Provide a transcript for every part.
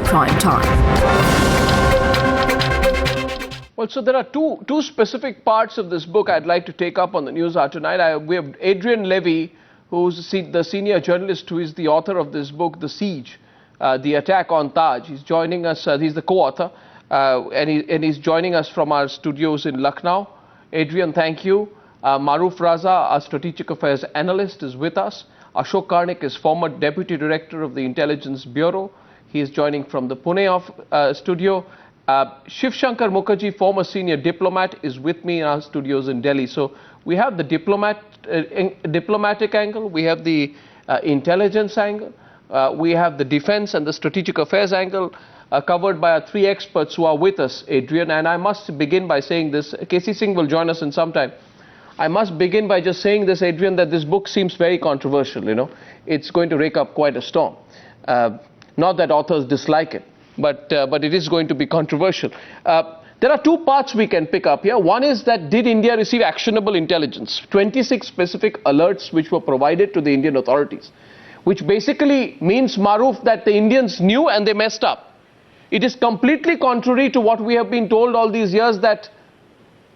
Prime Time. Well, so there are two specific parts of this book I'd like to take up on the Newshour tonight. We have Adrian Levy, who's the senior journalist who is the author of this book, The Seige, The Attack on Taj. He's joining us, he's the co-author, and he's joining us from our studios in Lucknow. Adrian, thank you. Maroof Raza, our strategic affairs analyst, is with us. Ashok Karnik is former deputy director of the Intelligence Bureau. He is joining from the Pune studio. Shiv Shankar Mukherjee, former senior diplomat, is with me in our studios in Delhi. So we have the diplomatic angle, we have the intelligence angle, we have the defense and the strategic affairs angle covered by our three experts who are with us, Adrian. And I must begin by saying this. C Singh will join us in some time. I must begin by just saying this, Adrian, that this book seems very controversial, you know. It's going to rake up quite a storm. Not that authors dislike it, but it is going to be controversial. There are two parts we can pick up here. One is that did India receive actionable intelligence? 26 specific alerts which were provided to the Indian authorities, which basically means, Maroof, that the Indians knew and they messed up. It is completely contrary to what we have been told all these years, that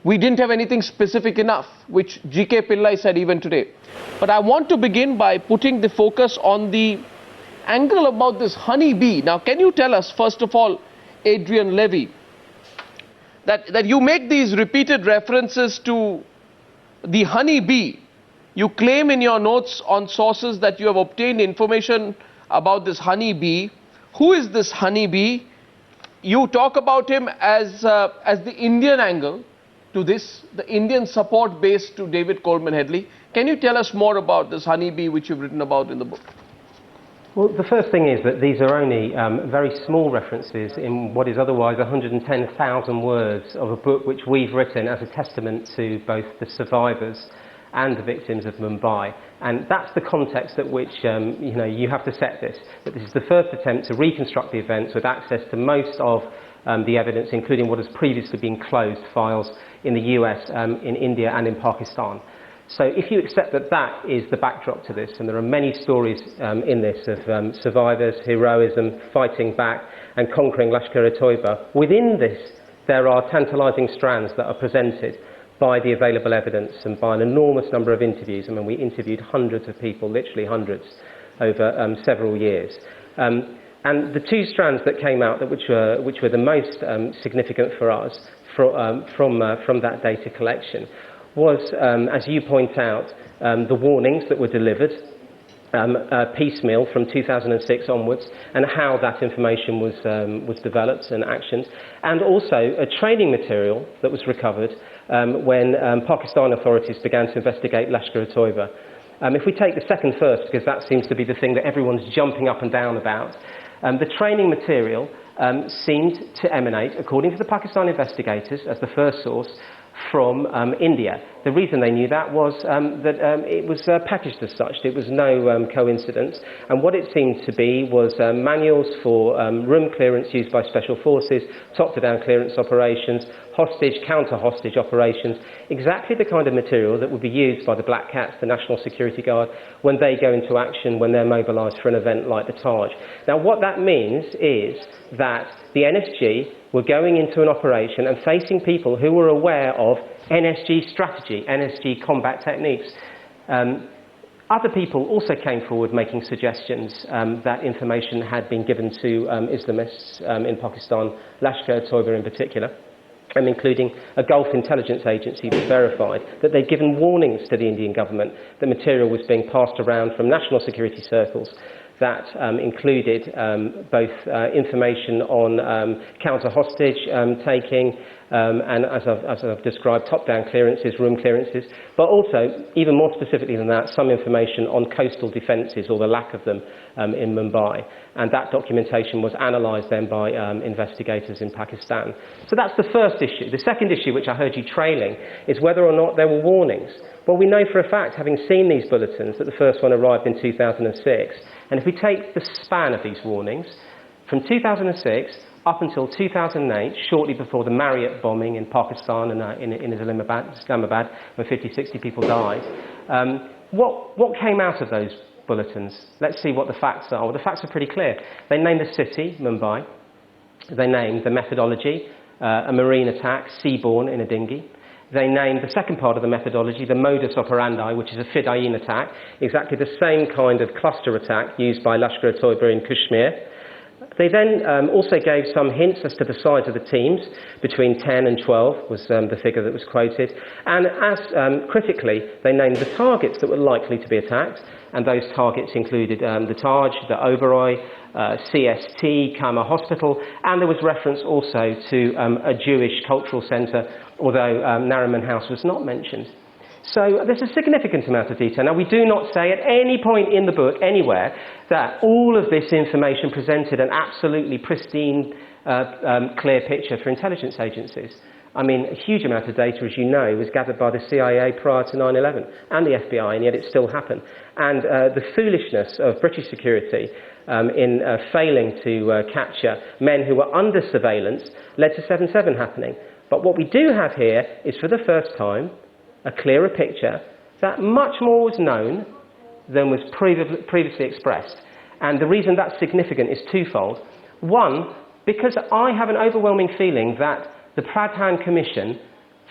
we didn't have anything specific enough, which G.K. Pillai said even today. But I want to begin by putting the focus on the angle about this honey bee. Now, can you tell us, first of all, Adrian Levy, that you make these repeated references to the honey bee. You claim in your notes on sources that you have obtained information about this honey bee. Who is this honey bee? You talk about him as the Indian angle to this, the Indian support base to David Coleman Headley. Can you tell us more about this honey bee which you've written about in the book? Well, the first thing is that these are only very small references in what is otherwise 110,000 words of a book which we've written as a testament to both the survivors and the victims of Mumbai. And that's the context at which you have to set this. That this is the first attempt to reconstruct the events with access to most of the evidence, including what has previously been closed files in the US, in India and in Pakistan. So if you accept that that is the backdrop to this, and there are many stories in this of survivors, heroism, fighting back and conquering Lashkar-e-Toiba, within this there are tantalising strands that are presented by the available evidence and by an enormous number of interviews. I mean, we interviewed hundreds of people, literally hundreds, over several years. And the two strands that came out, which were the most significant for us from that data collection, was, as you point out, the warnings that were delivered piecemeal from 2006 onwards, and how that information was developed and actioned, and also a training material that was recovered when Pakistan authorities began to investigate Lashkar-e-Toiba. If we take the second first, because that seems to be the thing that everyone's jumping up and down about, the training material seemed to emanate, according to the Pakistan investigators, as the first source, from India. The reason they knew that was that it was packaged as such. It was no coincidence. And what it seemed to be was manuals for room clearance used by special forces, top-to-down clearance operations, hostage, counter-hostage operations, exactly the kind of material that would be used by the Black Cats, the National Security Guard, when they go into action, when they're mobilised for an event like the Taj. Now, what that means is that the NSG were going into an operation and facing people who were aware of NSG strategy, NSG combat techniques. Other people also came forward making suggestions that information had been given to Islamists in Pakistan, Lashkar-e-Toiba in particular, including a Gulf intelligence agency that verified that they'd given warnings to the Indian government that material was being passed around from national security circles that included both information on counter-hostage taking and, as I've described, top-down clearances, room clearances, but also, even more specifically than that, some information on coastal defences, or the lack of them, in Mumbai. And that documentation was analysed then by investigators in Pakistan. So that's the first issue. The second issue, which I heard you trailing, is whether or not there were warnings. Well, we know for a fact, having seen these bulletins, that the first one arrived in 2006. And if we take the span of these warnings, from 2006 up until 2008, shortly before the Marriott bombing in Pakistan and in Islamabad, where 50, 60 people died, what came out of those bulletins? Let's see what the facts are. Well, the facts are pretty clear. They named the city, Mumbai. They named the methodology, a marine attack, seaborne in a dinghy. They named the second part of the methodology, the modus operandi, which is a Fedayeen attack, exactly the same kind of cluster attack used by Lashkar-e-Toiba in Kashmir. They then also gave some hints as to the size of the teams, between 10 and 12 was the figure that was quoted. And as critically, they named the targets that were likely to be attacked, and those targets included the Taj, the Oberoi, CST, Kama Hospital, and there was reference also to a Jewish cultural centre, although Nariman House was not mentioned. So there's a significant amount of detail. Now, we do not say at any point in the book, anywhere, that all of this information presented an absolutely pristine, clear picture for intelligence agencies. I mean, a huge amount of data, as you know, was gathered by the CIA prior to 9/11 and the FBI, and yet it still happened. And the foolishness of British security in failing to capture men who were under surveillance led to 7/7 happening. But what we do have here is, for the first time, a clearer picture that much more was known than was previously expressed. And the reason that's significant is twofold. One, because I have an overwhelming feeling that the Pradhan Commission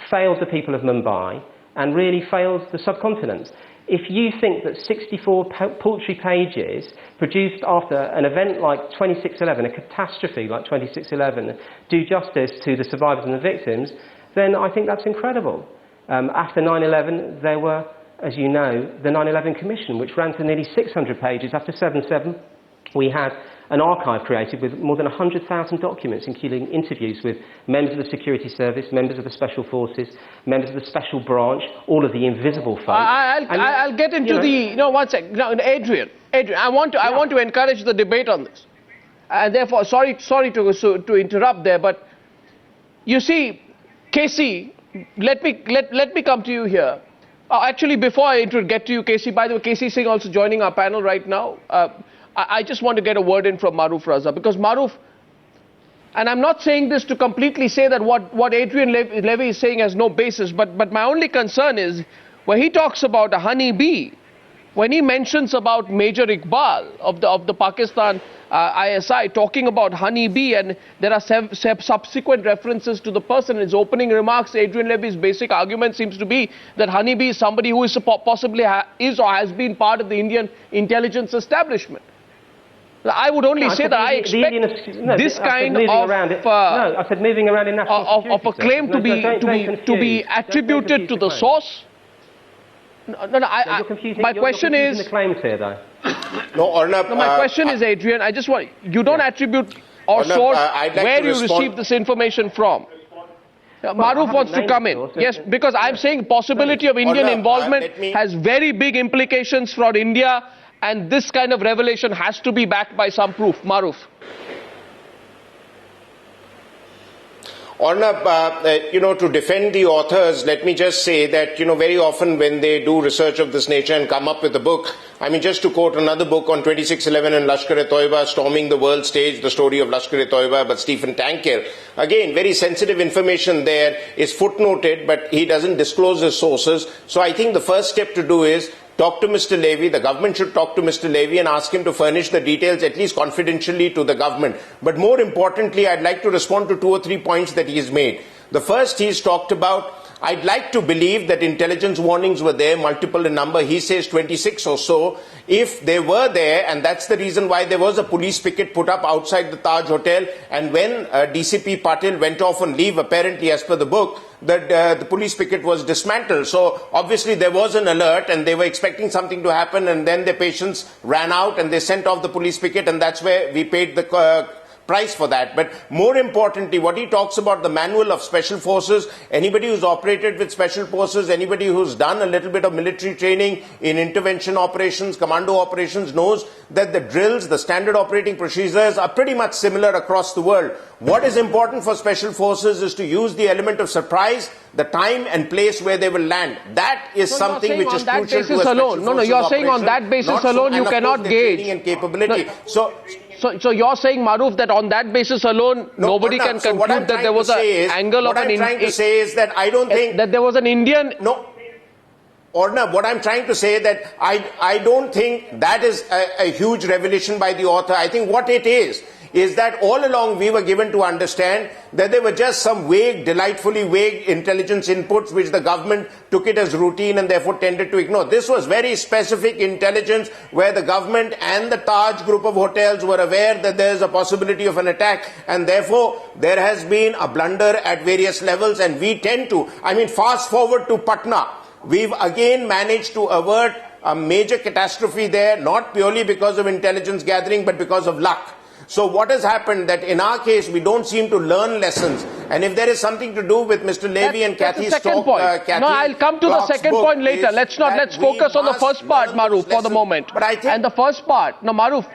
failed the people of Mumbai and really failed the subcontinent. If you think that 64 paltry pages produced after an event like 26/11, a catastrophe like 26/11, do justice to the survivors and the victims, then I think that's incredible. After 9/11, there were, as you know, the 9/11 Commission, which ran to nearly 600 pages. After 7/7, we had an archive created with more than 100,000 documents, including interviews with members of the security service, members of the special forces, members of the special branch, all of the invisible folk. I'll get into one sec. No, Adrian, I want to encourage the debate on this, and therefore, sorry to interrupt there, but you see, Casey, let me come to you here. Actually, before I get to you, Casey, by the way, C Singh also joining our panel right now. I just want to get a word in from Maroof Raza, because Maroof, and I'm not saying this to completely say that what Adrian Levy is saying has no basis, but my only concern is when he talks about a honeybee, when he mentions about Major Iqbal of the Pakistan ISI talking about honeybee, and there are subsequent references to the person in his opening remarks, Adrian Levy's basic argument seems to be that honeybee is somebody who is possibly is or has been part of the Indian intelligence establishment. I would only say that I expect this kind of I said moving around in national of a claim to be attributed to the source. My question is. The claims here, though. No, Arnab. No, my question is, Adrian, I just want you don't attribute or Arnab, source like where you received this information from. Maroof wants to come in. Yes, because I'm saying possibility of Indian involvement has very big implications for India. And this kind of revelation has to be backed by some proof. Maroof. Arnab, to defend the authors, let me just say that, very often when they do research of this nature and come up with a book, I mean, just to quote another book on 26/11 and Lashkar-e-Toiba storming the world stage, the story of Lashkar-e-Toiba, but Stephen Tankir, again, very sensitive information there is footnoted, but he doesn't disclose his sources. So I think the first step to do is talk to Mr. Levy. The government should talk to Mr. Levy and ask him to furnish the details, at least confidentially, to the government. But more importantly, I'd like to respond to 2 or 3 points that he has made. The first, he's talked about, I'd like to believe that intelligence warnings were there, multiple in number. He says 26 or so. If they were there, and that's the reason why there was a police picket put up outside the Taj Hotel, and when DCP Patil went off on leave, apparently as per the book, the police picket was dismantled. So obviously there was an alert and they were expecting something to happen, and then their patience ran out and they sent off the police picket, and that's where we paid the price for that. But more importantly, what he talks about, the manual of special forces, anybody who's operated with special forces, anybody who's done a little bit of military training in intervention operations, commando operations, knows that the drills, the standard operating procedures are pretty much similar across the world. What is important for special forces is to use the element of surprise, the time and place where they will land. That is something which is crucial to a special forces No, you're saying on that basis alone you cannot gauge. And capability. So you're saying, Maroof, that on that basis alone, nobody can conclude that there was an angle of an... What I'm trying to say is that I don't think... That there was an Indian... No. Arnab, what I'm trying to say that I don't think that is a huge revelation by the author. I think what it is that all along we were given to understand that there were just some vague, delightfully vague intelligence inputs which the government took it as routine and therefore tended to ignore. This was very specific intelligence where the government and the Taj group of hotels were aware that there is a possibility of an attack, and therefore there has been a blunder at various levels, and we tend to, fast forward to Patna. We've again managed to avert a major catastrophe there, not purely because of intelligence gathering, but because of luck. So what has happened that in our case, we don't seem to learn lessons. And if there is something to do with Mr. Levy and Kathy's talk, no, I'll come to the second point later. Let's focus on the first part, Maroof, for the moment. But I think, and the first part, no, Maroof,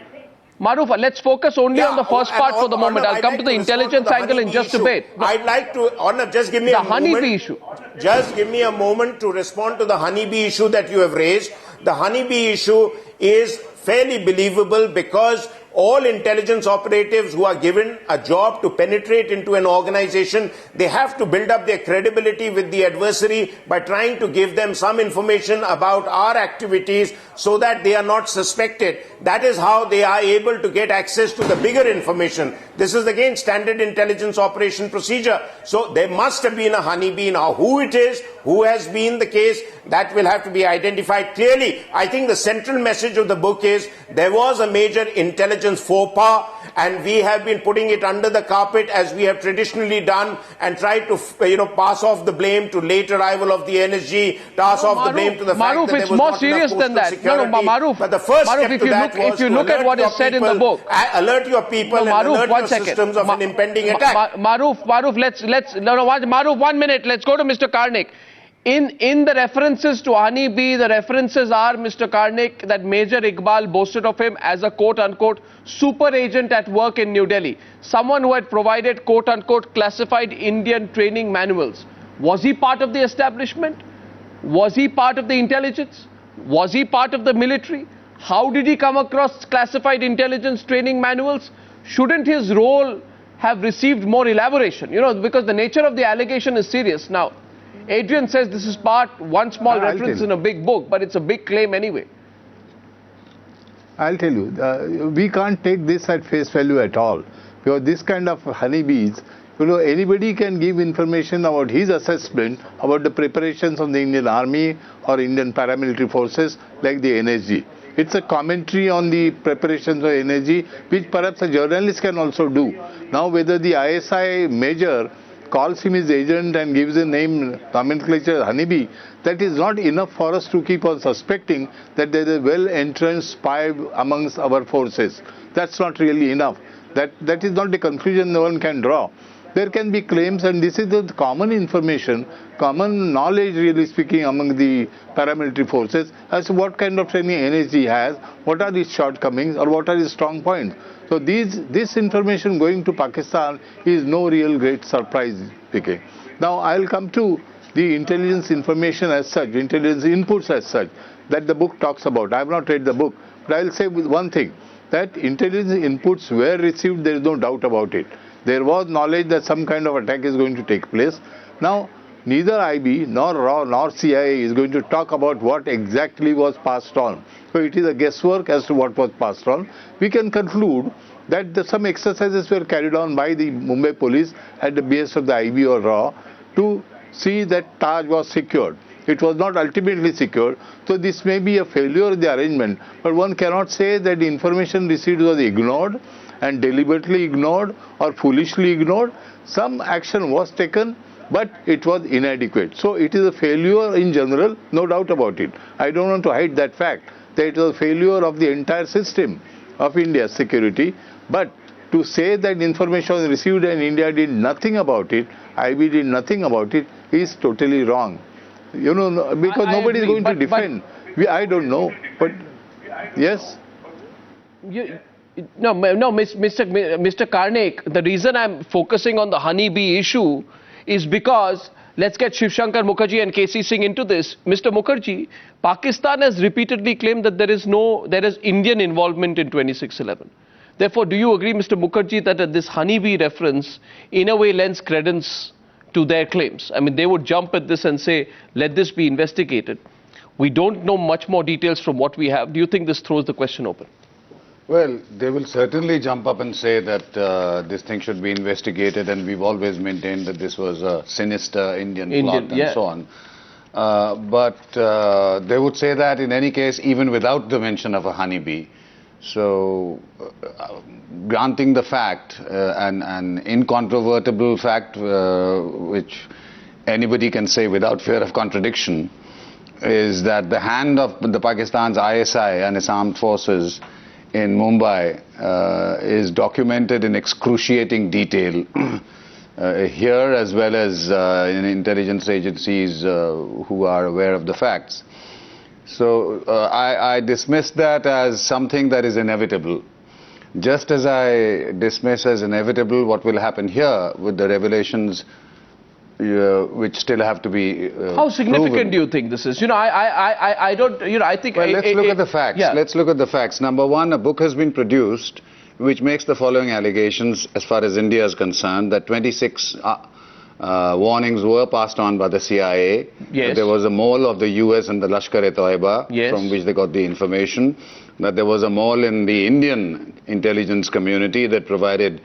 let's focus only on the first part for the moment. I'll come to the intelligence angle in just a bit. I'd like to, Arnab, just give me a moment. The honeybee issue. Just give me a moment to respond to the honeybee issue that you have raised. The honeybee issue is fairly believable because all intelligence operatives who are given a job to penetrate into an organization, they have to build up their credibility with the adversary by trying to give them some information about our activities so that they are not suspected. That is how they are able to get access to the bigger information. This is again standard intelligence operation procedure. So there must have been a honeybee. Now who it is, who has been the case, that will have to be identified clearly. I think the central message of the book is there was a major intelligence faux pas, and we have been putting it under the carpet as we have traditionally done and tried to pass off the blame to late arrival of the NSG, pass off the blame to the fact that there was not enough postal security. Maroof, but the first step to that was if you look at what is said in the book, alert your people and alert your systems of an impending attack. Maroof, Maroof, 1 minute. Let's go to Mr. Karnik. In the references to honeybee, the references are, Mr. Karnik, that Major Iqbal boasted of him as a quote-unquote super agent at work in New Delhi. Someone who had provided quote-unquote classified Indian training manuals. Was he part of the establishment? Was he part of the intelligence? Was he part of the military? How did he come across classified intelligence training manuals? Shouldn't his role have received more elaboration? Because the nature of the allegation is serious. Now, Adrian says this is one small reference in a big book, but it's a big claim anyway. I'll tell you, we can't take this at face value at all. Because this kind of honeybees, anybody can give information about his assessment about the preparations of the Indian Army or Indian paramilitary forces like the NSG. It's a commentary on the preparations of NSG, which perhaps a journalist can also do. Now, whether the ISI major calls him his agent and gives a name nomenclature honeybee, that is not enough for us to keep on suspecting that there is a well-entrenched spy amongst our forces. That's not really enough. That is not the conclusion no one can draw. There can be claims, and this is the common information, common knowledge really speaking among the paramilitary forces as to what kind of training NSG has, what are its shortcomings or what are its strong points. So this information going to Pakistan is no real great surprise speaking. Now I'll come to the intelligence information as such, intelligence inputs as such, that the book talks about. I have not read the book, but I'll say one thing, that intelligence inputs were received, there is no doubt about it. There was knowledge that some kind of attack is going to take place. Now, neither IB nor RAW nor CIA is going to talk about what exactly was passed on. So it is a guesswork as to what was passed on. We can conclude that some exercises were carried on by the Mumbai police at the base of the IB or RAW to see that Taj was secured. It was not ultimately secured. So this may be a failure of the arrangement, but one cannot say that the information received was ignored and deliberately ignored or foolishly ignored. Some action was taken, but it was inadequate. So it is a failure in general, no doubt about it. I don't want to hide that fact, that it was a failure of the entire system of India's security. But to say that information was received and India did nothing about it, IB did nothing about it, is totally wrong. Because nobody is going to defend. I don't know, but yes. No, Mr. Karnik, the reason I'm focusing on the honeybee issue is because, let's get Shiv Shankar Mukherjee and C Singh into this. Mr. Mukherjee, Pakistan has repeatedly claimed that there is Indian involvement in 26/11. Therefore, do you agree, Mr. Mukherjee, that this honeybee reference in a way lends credence to their claims? I mean, they would jump at this and say, let this be investigated. We don't know much more details from what we have. Do you think this throws the question open? Well, they will certainly jump up and say that this thing should be investigated, and we've always maintained that this was a sinister Indian plot and so on. But they would say that in any case, even without the mention of a honeybee. So, granting the fact, an incontrovertible fact, which anybody can say without fear of contradiction, is that the hand of the Pakistan's ISI and its armed forces in Mumbai is documented in excruciating detail here as well as in intelligence agencies who are aware of the facts. So I dismiss that as something that is inevitable. Just as I dismiss as inevitable what will happen here with the revelations which still have to be How significant proven. do you think this is? You know, I don't, you know, I think... Well, let's look at the facts. Yeah. Let's look at the facts. Number one, a book has been produced which makes the following allegations as far as India is concerned, that 26 warnings were passed on by the CIA. Yes. That there was a mole of the US and the Lashkar-e-Toiba Yes. from which they got the information. That there was a mole in the Indian intelligence community that provided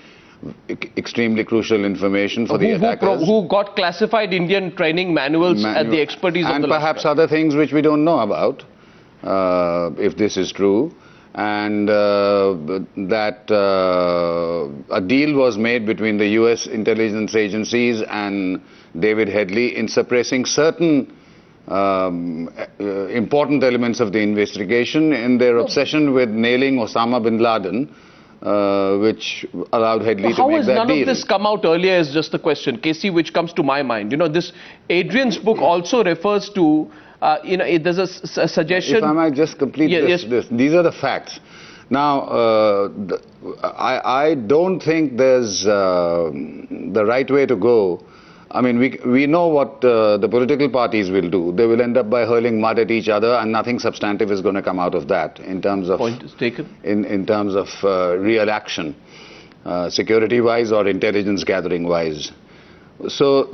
extremely crucial information for the attackers. Who got classified Indian training manuals at the expertise of the and perhaps Lashkar. other things which we don't know about, if this is true. And that a deal was made between the US intelligence agencies and David Headley in suppressing certain important elements of the investigation in their obsession with nailing Osama bin Laden, which allowed Headley to make that deal. How has none of this come out earlier is just the question, Casey, which comes to my mind. You know, this Adrian's book also refers to, you know, there's a suggestion... If I might just complete this. These are the facts. Now, I don't think there's the right way to go. I mean, we know what the political parties will do. They will end up by hurling mud at each other, and nothing substantive is going to come out of that in terms of... Point is taken. In terms of real action, security-wise or intelligence gathering-wise. So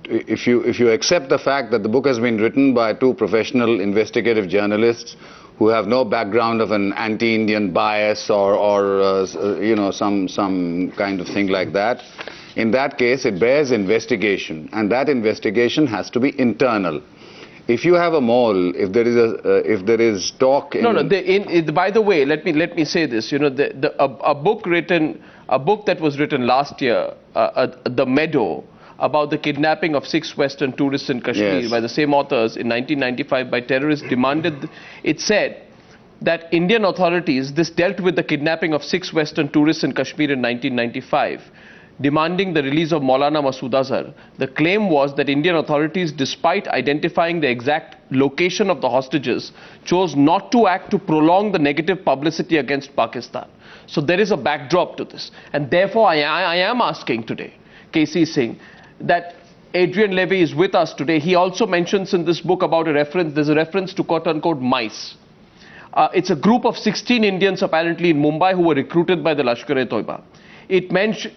if you accept the fact that the book has been written by two professional investigative journalists who have no background of an anti-Indian bias or you know, some kind of thing like that, in that case it bears investigation, and that investigation has to be internal. If you have a mole, if there is talk in... by the way, let me say this. You know, a book that was written last year, The Meadow, about the kidnapping of 6 Western tourists in Kashmir, yes, by the same authors in 1995 by terrorists, it said that Indian authorities, this dealt with the kidnapping of 6 Western tourists in Kashmir in 1995. Demanding the release of Maulana Masood Azhar. The claim was that Indian authorities, despite identifying the exact location of the hostages, chose not to act to prolong the negative publicity against Pakistan. So there is a backdrop to this. And therefore I am asking today, C Singh, that Adrian Levy is with us today. He also mentions in this book about there's a reference to quote-unquote mice. It's a group of 16 Indians apparently in Mumbai who were recruited by the Lashkar-e-Toiba. It mentioned...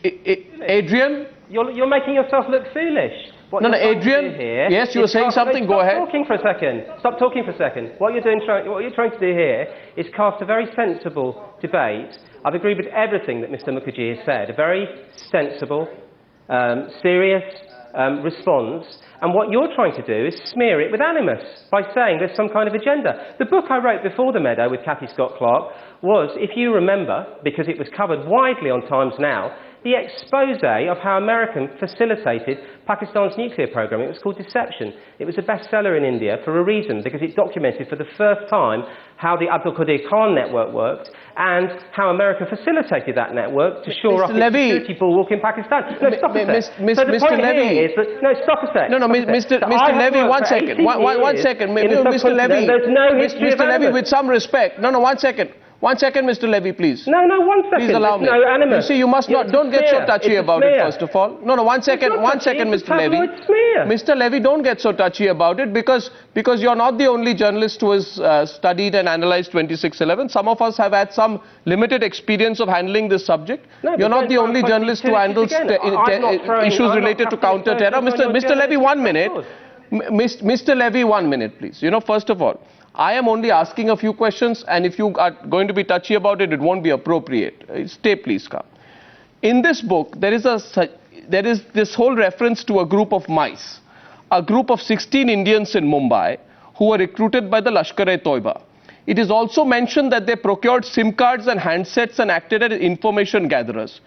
Adrian? You're making yourself look foolish. No, Adrian, yes, you were saying something, go ahead. Stop talking for a second. Stop talking for a second. What you're trying to do here is cast a very sensible debate. I've agreed with everything that Mr. Mukherjee has said. A very sensible, serious response. And what you're trying to do is smear it with animus by saying there's some kind of agenda. The book I wrote before The Meadow with Cathy Scott-Clark was, if you remember, because it was covered widely on Times Now, the expose of how America facilitated Pakistan's nuclear program. It was called Deception. It was a bestseller in India for a reason, because it documented for the first time how the Abdul Qadir Khan network worked and how America facilitated that network to shore up its security bulwark in Pakistan. No, stop a sec. So the point here is that... No, stop a sec. No, Mr. Levy, 1 second. 1 second. Mr. Levy. There's no history of Mr. Levy, animus. with some respect. No, 1 second. 1 second, Mr. Levy, please. No, 1 second. Please allow me. No animus. You see, you must not... Don't get so touchy about it, first of all. No, 1 second. 1 second, Mr. Levy. Mr. Levy, don't get so touchy about it, because you're not the only journalist who has studied and analysed 2611. Some of us have had some limited experience of handling this subject. No, you're not the only journalist who handles issues related to counter-terror. Mr. Levy, 1 minute. Mr. Levy, 1 minute, please. You know, first of all, I am only asking a few questions, and if you are going to be touchy about it, it won't be appropriate. Stay, please, calm. In this book, there is this whole reference to a group of mice, a group of 16 Indians in Mumbai who were recruited by the Lashkar-e-Toiba. It is also mentioned that they procured SIM cards and handsets and acted as information gatherers.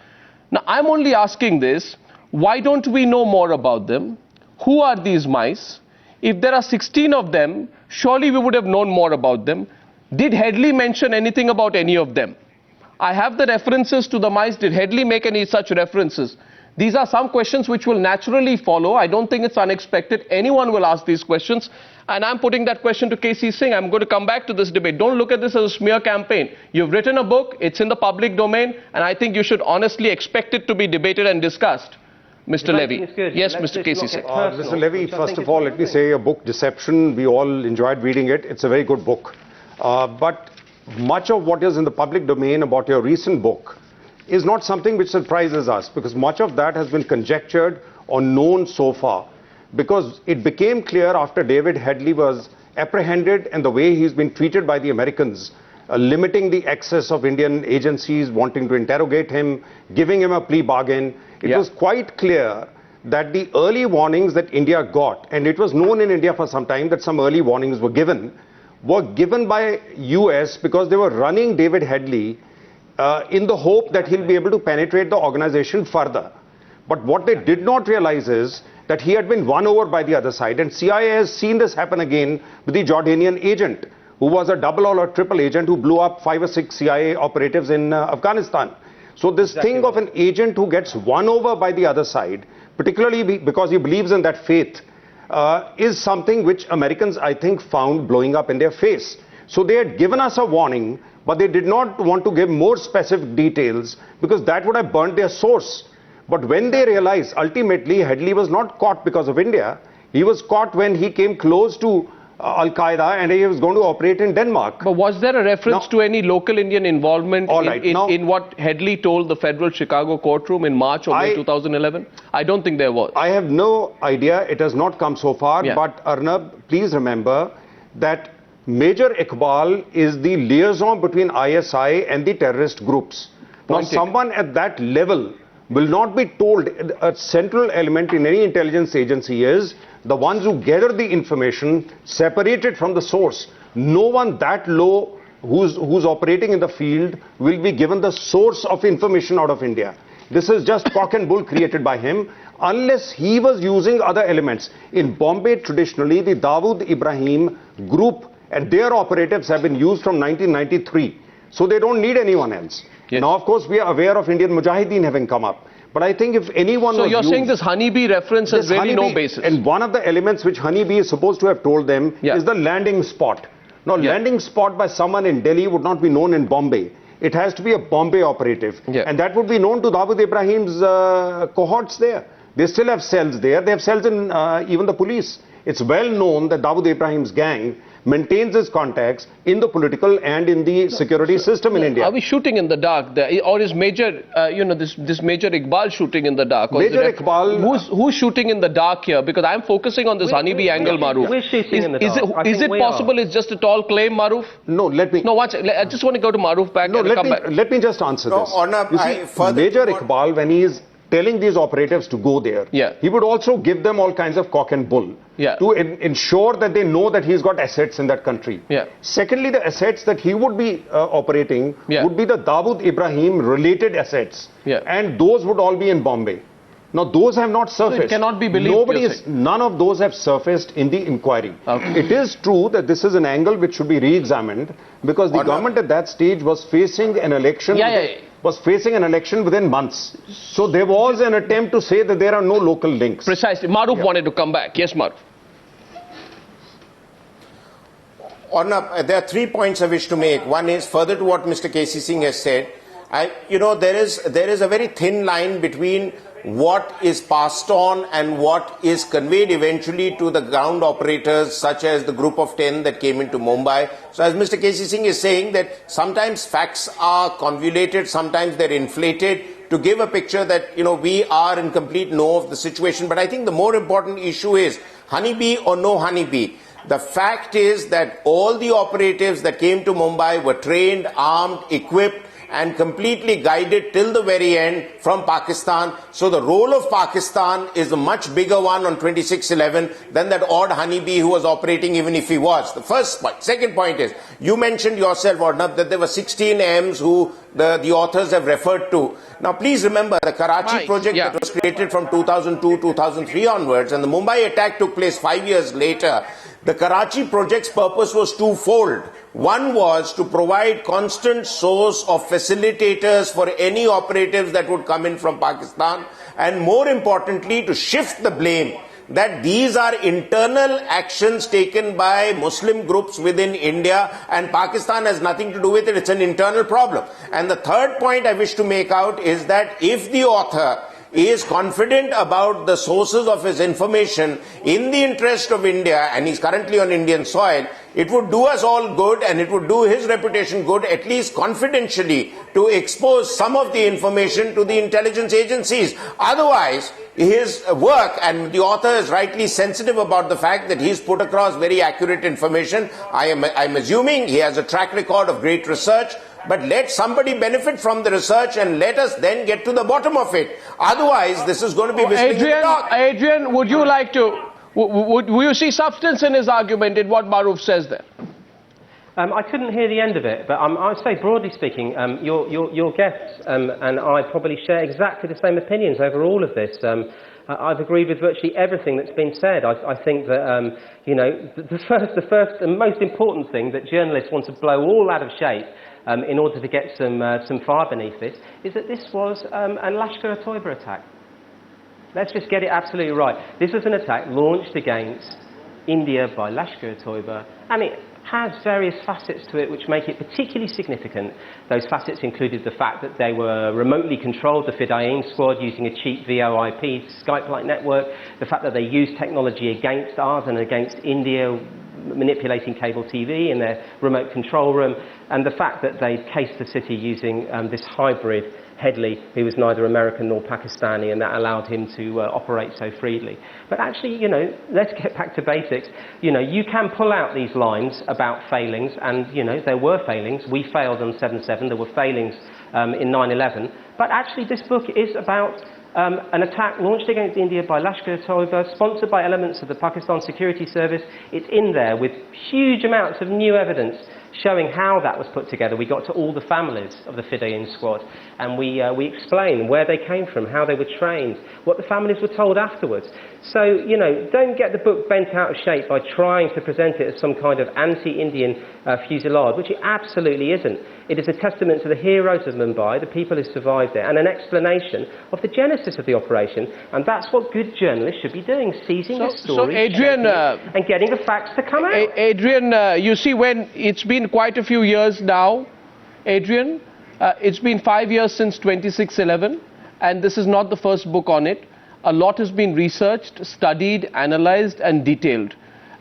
Now, I'm only asking this, why don't we know more about them? Who are these mice? If there are 16 of them, surely we would have known more about them. Did Headley mention anything about any of them? I have the references to the mice. Did Headley make any such references? These are some questions which will naturally follow. I don't think it's unexpected. Anyone will ask these questions. And I'm putting that question to C Singh. I'm going to come back to this debate. Don't look at this as a smear campaign. You've written a book. It's in the public domain. And I think you should honestly expect it to be debated and discussed. Mr. Levy. Yes, Mr. C Singh. Mr. Levy, first of all, let me say a book, Deception, we all enjoyed reading it. It's a very good book. But much of what is in the public domain about your recent book is not something which surprises us, because much of that has been conjectured or known so far. Because it became clear after David Headley was apprehended and the way he's been treated by the Americans, limiting the access of Indian agencies, wanting to interrogate him, giving him a plea bargain. It was quite clear that the early warnings that India got, and it was known in India for some time that some early warnings were given by US because they were running David Headley in the hope that he'll be able to penetrate the organization further. But what they did not realize is that he had been won over by the other side, and CIA has seen this happen again with the Jordanian agent, who was a double or triple agent who blew up 5 or 6 CIA operatives in Afghanistan. So this thing of an agent who gets won over by the other side, particularly because he believes in that faith, is something which Americans, I think, found blowing up in their face. So they had given us a warning, but they did not want to give more specific details because that would have burnt their source. But when they realized, ultimately, Headley was not caught because of India. He was caught when he came close to Al-Qaeda and he was going to operate in Denmark. But was there a reference to any local Indian involvement in what Headley told the federal Chicago courtroom in March or May 2011? I don't think there was. I have no idea. It has not come so far. But Arnab, please remember that Major Iqbal is the liaison between ISI and the terrorist groups. Now, someone at that level will not be told. A central element in any intelligence agency is the ones who gather the information, separate it from the source. No one that low who's operating in the field will be given the source of information out of India. This is just cock and bull created by him, unless he was using other elements. In Bombay, traditionally, the Dawood Ibrahim group and their operatives have been used from 1993. So they don't need anyone else. Now, of course, we are aware of Indian Mujahideen having come up. But I think if anyone So you're saying this honeybee reference has really no basis? And one of the elements which honeybee is supposed to have told them is the landing spot. Now, landing spot by someone in Delhi would not be known in Bombay. It has to be a Bombay operative. And that would be known to Dawood Ibrahim's cohorts there. They still have cells there. They have cells in even the police. It's well known that Dawood Ibrahim's gang maintains his contacts in the political and in the security system in India. Are we shooting in the dark there? Or is Major, this Major Iqbal shooting in the dark? Or Major Iqbal... Who's shooting in the dark here? Because I'm focusing on this honeybee angle, Maroof. We're shooting in the dark. Is it possible it's just a tall claim, Maroof? No, let me... No, watch. I just want to go to Maroof back and come back. Let me just answer this. Arnab, you see, Major Iqbal, when he is telling these operatives to go there, he would also give them all kinds of cock and bull to ensure that they know that he's got assets in that country. Secondly, the assets that he would be operating would be the Dawood Ibrahim related assets, and those would all be in Bombay. Now, those have not surfaced. So it cannot be believed. None of those have surfaced in the inquiry. It is true that this is an angle which should be re-examined because the government at that stage was facing an election. Was facing an election within months. So there was an attempt to say that there are no local links. Precisely. Maroof wanted to come back. Yes, Maroof. Arnab, there are 3 points I wish to make. One is further to what Mr. C Singh has said. There is a very thin line between what is passed on and what is conveyed eventually to the ground operators, such as the group of 10 that came into Mumbai. So as Mr. C Singh is saying, that sometimes facts are convoluted, sometimes they're inflated to give a picture that, we are in complete know of the situation. But I think the more important issue is honeybee or no honeybee. The fact is that all the operatives that came to Mumbai were trained, armed, equipped, and completely guided till the very end from Pakistan. So the role of Pakistan is a much bigger one on 26/11 than that odd honeybee who was operating, even if he was. The first point. Second point is, you mentioned yourself, Arnab, that there were 16 M's who the authors have referred to. Now please remember, the Karachi project that was created from 2002, 2003 onwards, and the Mumbai attack took place 5 years later. The Karachi project's purpose was twofold. One was to provide constant source of facilitators for any operatives that would come in from Pakistan, and more importantly, to shift the blame that these are internal actions taken by Muslim groups within India, and Pakistan has nothing to do with it. It's an internal problem. And the third point I wish to make out is that if the author is confident about the sources of his information in the interest of India, and he's currently on Indian soil, it would do us all good, and it would do his reputation good, at least confidentially, to expose some of the information to the intelligence agencies. Otherwise, his work, and the author is rightly sensitive about the fact that he's put across very accurate information. I'm assuming he has a track record of great research. But let somebody benefit from the research and let us then get to the bottom of it. Otherwise, this is going to be whistling in the dark. Adrian, would you like to, would you see substance in his argument in what Maroof says there? I couldn't hear the end of it, but I'd say, broadly speaking, your guests and I probably share exactly the same opinions over all of this. I've agreed with virtually everything that's been said. I think that, the first and most important thing that journalists want to blow all out of shape in order to get some fire beneath this, is that this was a Lashkar-e-Toiba attack. Let's just get it absolutely right. This was an attack launched against India by Lashkar-e-Toiba, and it has various facets to it which make it particularly significant. Those facets included the fact that they were remotely controlled, the Fidayeen squad, using a cheap VoIP Skype-like network, the fact that they used technology against ours and against India, manipulating cable TV in their remote control room, and the fact that they cased the city using this hybrid Headley, who was neither American nor Pakistani, and that allowed him to operate so freely. But actually, let's get back to basics. You can pull out these lines about failings, and, there were failings. We failed on 7/7. There were failings in 9/11. But actually, this book is about an attack launched against India by Lashkar-e-Toiba, sponsored by elements of the Pakistan Security Service. It's in there with huge amounts of new evidence showing how that was put together. We got to all the families of the Fidayeen squad, and we explain where they came from, how they were trained, what the families were told afterwards. So, don't get the book bent out of shape by trying to present it as some kind of anti-Indian fusillade, which it absolutely isn't. It is a testament to the heroes of Mumbai, the people who survived it, and an explanation of the genesis of the operation. And that's what good journalists should be doing, seizing the story, Adrian, and getting the facts to come out. Adrian, you see, when it's been quite a few years now, Adrian, it's been 5 years since 26/11, and this is not the first book on it. A lot has been researched, studied, analyzed, and detailed.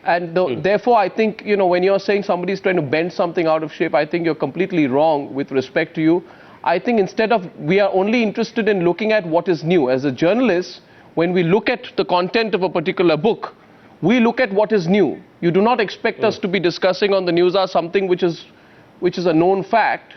And therefore, I think, when you're saying somebody's trying to bend something out of shape, I think you're completely wrong with respect to you. I think instead of, we are only interested in looking at what is new. As a journalist, when we look at the content of a particular book, we look at what is new. You do not expect us to be discussing on the Newshour something which is a known fact,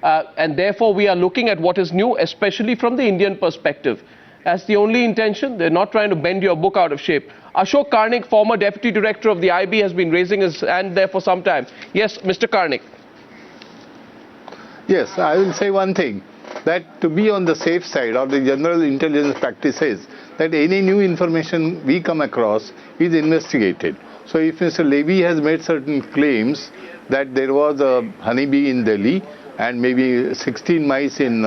and therefore we are looking at what is new, especially from the Indian perspective. That's the only intention. They're not trying to bend your book out of shape. Ashok Karnik, former Deputy Director of the IB, has been raising his hand there for some time. Yes, Mr. Karnik. Yes, I will say one thing, that to be on the safe side of the general intelligence practices, that any new information we come across is investigated. So if Mr. Levy has made certain claims that there was a honeybee in Delhi and maybe 16 mice in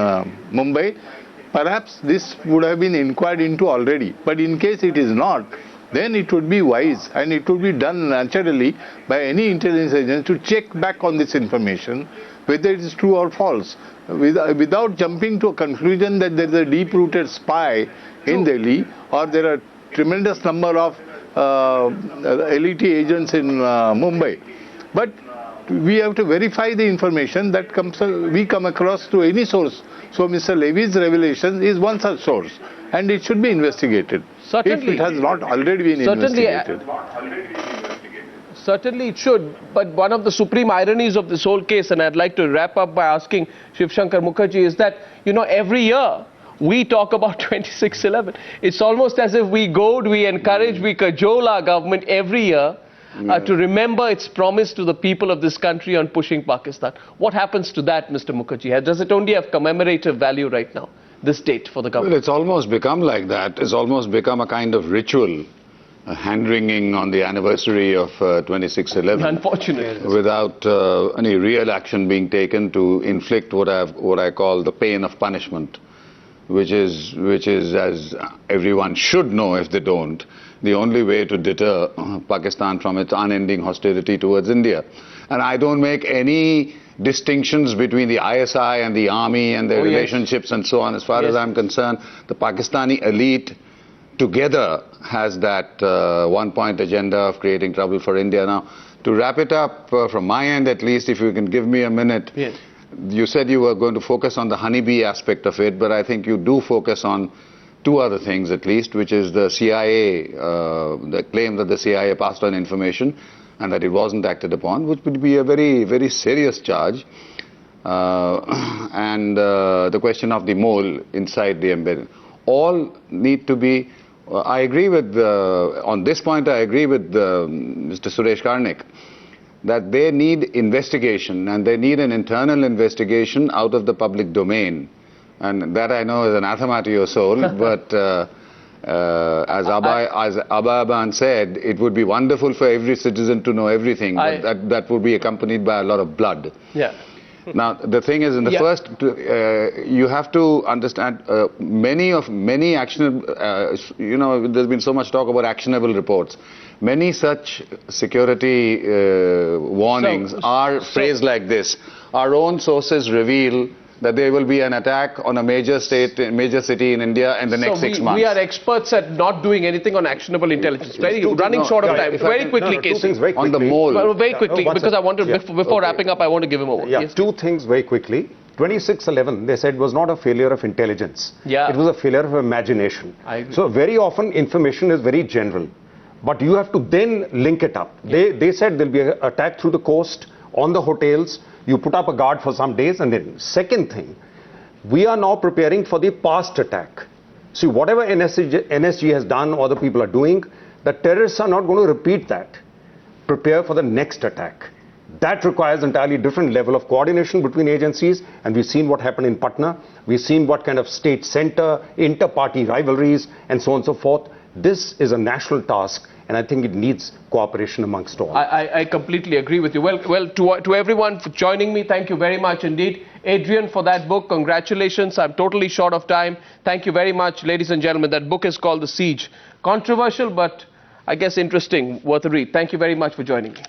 Mumbai, perhaps this would have been inquired into already. But in case it is not, then it would be wise, and it would be done naturally by any intelligence agent to check back on this information, whether it is true or false, without jumping to a conclusion that there is a deep-rooted spy in Delhi, or there are tremendous number of elite agents in Mumbai. But we have to verify the information that we come across to any source. So Mr. Levy's revelation is one such source, and it should be investigated. Certainly. If it has not already been investigated. Certainly it should, but one of the supreme ironies of this whole case, and I'd like to wrap up by asking Shiv Shankar Mukherjee, is that, you know, every year we talk about 26/11. It's almost as if we goad, we encourage, we cajole our government every year to remember its promise to the people of this country on pushing Pakistan. What happens to that, Mr. Mukherjee? Does it only have commemorative value right now, this date for the government? Well, it's almost become like that. It's almost become a kind of ritual, hand-wringing on the anniversary of 26/11. Unfortunately. Without any real action being taken to inflict what I call the pain of punishment, which is, as everyone should know if they don't, the only way to deter Pakistan from its unending hostility towards India. And I don't make any distinctions between the ISI and the army and their relationships and so on. As far as I'm concerned, the Pakistani elite together has that one-point agenda of creating trouble for India. Now, to wrap it up, from my end at least, if you can give me a minute, you said you were going to focus on the honeybee aspect of it, but I think you do focus on two other things at least, which is the CIA, the claim that the CIA passed on information and that it wasn't acted upon, which would be a very, very serious charge. And the question of the mole inside the embedded. All need to be, I agree with, on this point I agree with Mr. Suresh Karnik, that they need investigation, and they need an internal investigation out of the public domain. And that I know is anathema to your soul, but as Ababan said, it would be wonderful for every citizen to know everything, but that would be accompanied by a lot of blood. Now, the thing is, in the first, you have to understand, many actionable, you know, there's been so much talk about actionable reports. Many such security warnings are phrased like this. Our own sources reveal that there will be an attack on a major city in India in the next 6 months. We are experts at not doing anything on actionable intelligence. Running short of time. Very quickly, Casey. On the mole. Well, very quickly, because I want to, before wrapping up, I want to give him over. Yeah, two things very quickly. 26/11, they said, was not a failure of intelligence. It was a failure of imagination. So very often information is very general, but you have to then link it up. They said there'll be an attack through the coast, on the hotels. You put up a guard for some days, and then second thing, we are now preparing for the past attack. See, whatever NSG has done, other people are doing, the terrorists are not going to repeat that. Prepare for the next attack. That requires entirely different level of coordination between agencies, and we've seen what happened in Patna. We've seen what kind of state center, inter-party rivalries, and so on and so forth. This is a national task, and I think it needs cooperation amongst all. I completely agree with you. Well, to everyone for joining me, thank you very much indeed. Adrian, for that book, congratulations. I'm totally short of time. Thank you very much, ladies and gentlemen. That book is called The Siege. Controversial, but I guess interesting, worth a read. Thank you very much for joining me.